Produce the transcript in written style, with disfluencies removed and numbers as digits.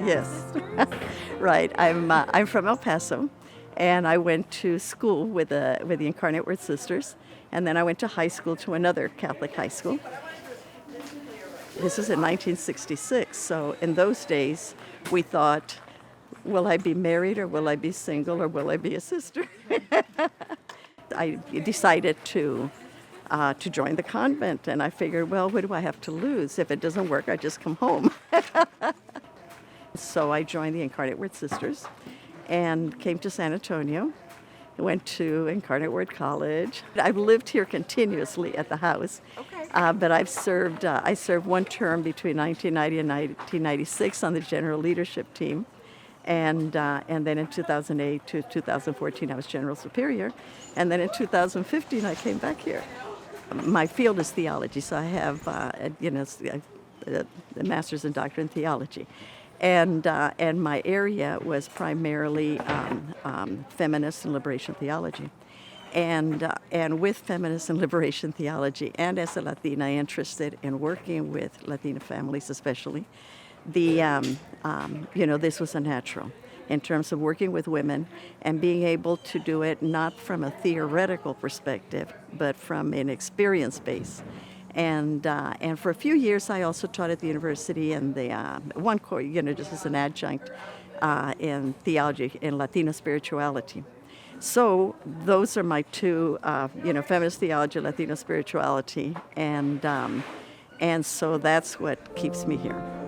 Yes, right. I'm from El Paso, and I went to school with the Incarnate Word Sisters, and then I went to high school to another Catholic high school. This is in 1966, so in those days we thought, will I be married or will I be single or will I be a sister? I decided to join the convent, and I figured, well, what do I have to lose? If it doesn't work, I just come home. So I joined the Incarnate Word Sisters and came to San Antonio. Went to Incarnate Word College. I've lived here continuously at the house, but I served one term between 1990 and 1996 on the general leadership team. And then in 2008 to 2014, I was General Superior. And then in 2015, I came back here. My field is theology, so I have, a master's in doctrine and theology. And my area was primarily feminist and liberation theology. And with feminist and liberation theology, and as a Latina interested in working with Latina families especially, this was a natural in terms of working with women and being able to do it not from a theoretical perspective, but from an experience base. And for a few years, I also taught at the university in the one course, just as an adjunct in theology, in Latino spirituality. So those are my two, feminist theology, Latino spirituality, and so that's what keeps me here.